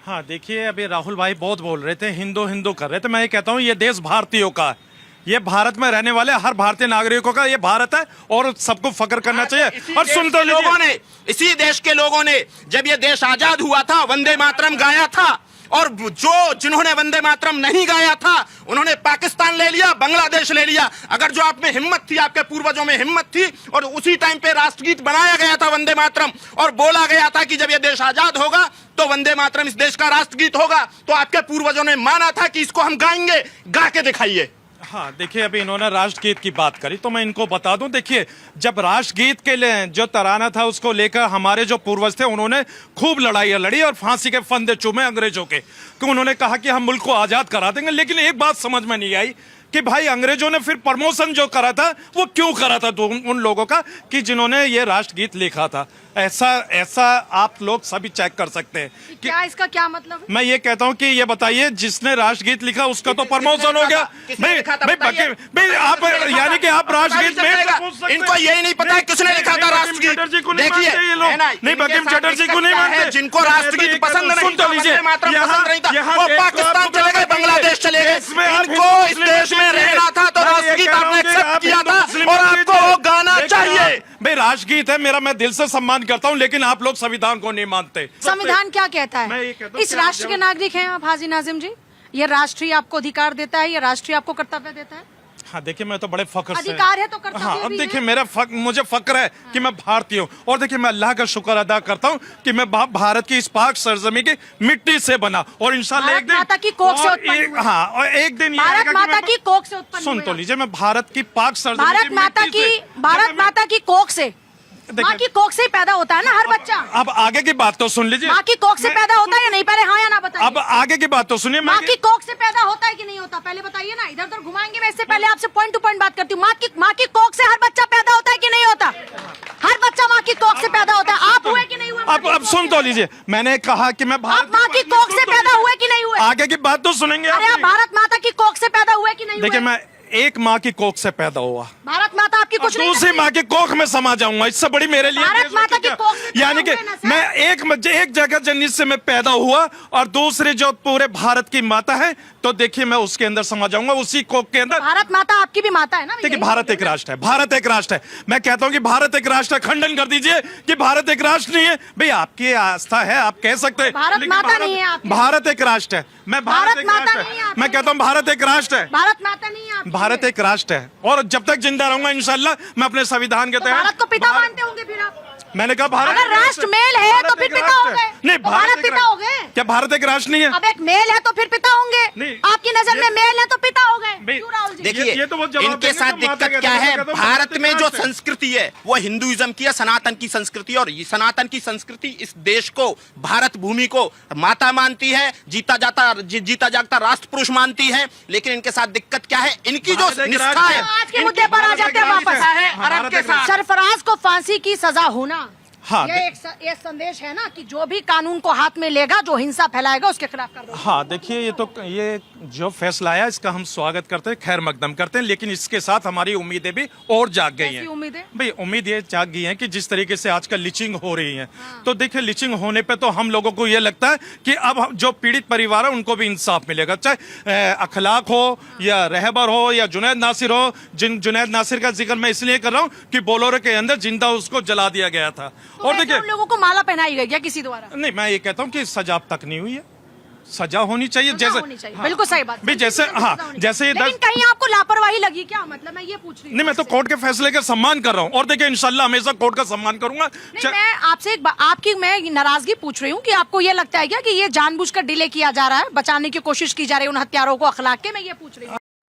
हाँ देखिए, अभी राहुल भाई बहुत बोल रहे थे, हिंदू हिंदू कर रहे थे। मैं ये कहता हूँ ये देश भारतीयों का है, ये भारत में रहने वाले हर भारतीय नागरिकों का ये भारत है और सबको फक्र करना चाहिए। और सुन तो लोगों ने, इसी देश के लोगों ने जब ये देश आजाद हुआ था वंदे मातरम गाया था, और जिन्होंने वंदे मातरम नहीं गाया था उन्होंने पाकिस्तान ले लिया, बांग्लादेश ले लिया। अगर जो आप में हिम्मत थी, आपके पूर्वजों में हिम्मत थी, और उसी टाइम पे राष्ट्रगीत बनाया गया था वंदे मातरम, और बोला गया था कि जब ये देश आजाद होगा तो वंदे मातरम इस देश का राष्ट्रगीत होगा, तो आपके पूर्वजों ने माना था कि इसको हम गाएंगे, गा के दिखाइए। हाँ देखिए, अभी इन्होंने राष्ट्रगीत की बात करी तो मैं इनको बता दूं, देखिए जब राष्ट्रगीत के लिए जो तराना था उसको लेकर हमारे जो पूर्वज थे उन्होंने खूब लड़ाइयाँ लड़ी और फांसी के फंदे चूमे अंग्रेजों के, कि उन्होंने कहा कि हम मुल्क को आजाद करा देंगे। लेकिन एक बात समझ में नहीं आई कि भाई अंग्रेजों ने फिर प्रमोशन जो करा था वो क्यों करा था, तो उन लोगों का कि जिन्होंने ये राष्ट्रगीत लिखा था। ऐसा आप लोग सभी चेक कर सकते हैं कि क्या इसका क्या मतलब है? मैं ये कहता हूँ कि ये बताइए, जिसने राष्ट्रगीत लिखा उसका तो प्रमोशन हो गया भाई। आप यानी कि आप राष्ट्रगीत में, इनको यही नहीं पता है किसने लिखा था राष्ट्रगीत। देखिए नहीं, बंकिम चटर्जी को नहीं मानते, जिनको राष्ट्रगीत पसंद नहीं था, वंदे मातरम पसंद नहीं था, वो पाकिस्तान चले गए, बांग्लादेश चले गए। इनको इस देश में रहना था तो राष्ट्रगीत आपने एक्सेप्ट किया था और आपको वो गाना चाहिए। भाई राष्ट्रगीत है मेरा, मैं दिल से सम्मान करता हूँ, लेकिन आप लोग संविधान को नहीं मानते। संविधान क्या कहता मैं ये है? कहता हूं इस राष्ट्र के नागरिक हैं आप हाजी नाजिम जी, ये राष्ट्रीय आपको अधिकार देता है, ये राष्ट्रीय आपको कर्तव्य देता है। हाँ देखिए, मैं तो बड़े फख्र से, अधिकार है तो कर्तव्य हाँ अब भी देखिए है। मुझे फख्र है कि मैं भारतीय हूँ, और देखिए मैं अल्लाह का शुक्र अदा करता हूँ कि मैं भारत की इस पाक सरजमी की मिट्टी से बना, और इंशाल्लाह एक दिन माता की कोख से उत्पन्न हुए। हाँ, और एक दिन भारत माता की कोख से उत्पन्न सुन हुए तो आप। लीजिए, मैं भारत की पाक सरजमी भारत माता की कोख से, माँ की कोख से ही पैदा होता है ना हर बच्चा। अब आगे की बात तो सुन लीजिए, माँ की कोख से पैदा होता है या नहीं, पहले हाँ या ना बताइए। अब आगे की बात तो सुनिए। माँ की कोख से पैदा होता है कि नहीं होता, पहले बताइए ना। इधर उधर घुमाएंगे, मैं इससे पहले आपसे पॉइंट टू पॉइंट बात करती हूँ। माँ की कोख से हर बच्चा पैदा होता है कि नहीं होता? हर बच्चा माँ की कोख से पैदा होता है। आप हुए कि नहीं हुए? अब सुन तो लीजिए, मैंने कहा कि मैं आप माँ की कोख से पैदा हुए कि नहीं हुए? आगे की बात तो सुनेंगे। अरे आप भारत माता की कोख से पैदा हुए कि नहीं हुए? देखिए, मैं एक माँ की कोख से पैदा हुआ, भारत माता आपकी कुछ नहीं दूसरी माँ की कोख में समा जाऊंगा, इससे बड़ी मेरे लिए भारत माता की कोख से पैदा यानी कि हुए ना सर। मैं एक जगह जिससे मैं पैदा हुआ और दूसरी जो पूरे भारत की माता है, तो देखिए मैं उसके अंदर समा जाऊंगा, उसी कोख के अंदर। भारत माता आपकी भी माता है ना? देखिए भारत एक राष्ट्र है, भारत एक राष्ट्र है। मैं कहता हूं कि भारत एक राष्ट्र है, खंडन कर दीजिए कि भारत एक राष्ट्र नहीं है। भाई आपकी आस्था है, आप कह सकते हैं, भारत माता नहीं है आपकी। भारत एक राष्ट्र है। मैं भारत एक राष्ट्र है, मैं कहता हूं भारत एक राष्ट्र है। भारत माता नहीं है आपकी। भारत एक राष्ट्र है, और जब तक जिंदा रहूंगा इंशाल्लाह मैं अपने संविधान के तहत भारत को पिता मानते होंगे फिर आप? मैंने कहा भारत अगर राष्ट्र मेल है तो फिर पिता हो गए। नहीं, भारत पिता हो गए। क्या भारत एक राष्ट्र नहीं है? अब एक मेल है तो फिर पिता होंगे। नहीं, आपकी नजर में मेल है तो पिता हो गए। क्यों राहुल जी? देखिए ये तो वो जवाब इनके देंगे साथ तो माता दिक्कत के क्या है, कहते हैं, भारत में जो राष्ट्र है। संस्कृति है वो हिंदुइज्म की है, सनातन की संस्कृति, और ये सनातन की संस्कृति इस देश को, भारत भूमि को माता मानती है, जीता जागता राष्ट्र पुरुष मानती है। लेकिन इनके साथ दिक्कत क्या है, इनकी जो निष्ठा है। आज के मुद्दे पर आ जाते हैं वापस। अरब के साथ सरफराज को फांसी की सजा होना, हाँ, ये एक संदेश है ना कि जो भी कानून को हाथ में लेगा, जो हिंसा फैलाएगा, उसके खिलाफ कर दो। हाँ देखिए, ये जो फैसला आया इसका हम स्वागत करते हैं, खैर मकदम करते हैं, लेकिन इसके साथ हमारी उम्मीदें भी और जाग गई हैं। उम्मीदें? भाई उम्मीद ये जाग गई है कि जिस तरीके से आजकल लिचिंग हो रही है, तो देखिए लिचिंग होने पे तो हम लोगों को ये लगता है कि अब जो पीड़ित परिवार है उनको भी इंसाफ मिलेगा, चाहे अखलाक हो या रहबर हो या जुनैद नासिर हो। जुनैद नासिर का जिक्र मैं इसलिए कर रहा हूँ कि बोलोरो के अंदर जिंदा उसको जला दिया गया था। और देखिए उन लोगों को माला पहनाई गई क्या किसी द्वारा? नहीं, मैं ये कहता हूँ कि सजा अब तक नहीं हुई है, सजा होनी चाहिए। जैसे हाँ, बिल्कुल सही बात। भी जैसे हाँ, जैसे ये लेकिन कहीं आपको लापरवाही लगी क्या? मतलब मैं ये पूछ रही हूँ। नहीं, मैं तो कोर्ट के फैसले का सम्मान कर रहा हूँ, और देखिए इंशाल्लाह हमेशा कोर्ट का सम्मान करूंगा। नहीं, मैं आपसे आपकी मैं नाराजगी पूछ रही हूँ कि आपको ये लगता है क्या कि ये जानबूझकर डिले किया जा रहा है, बचाने की कोशिश की जा रही है उन हत्यारों को अखलाक के? मैं ये पूछ रही हूँ।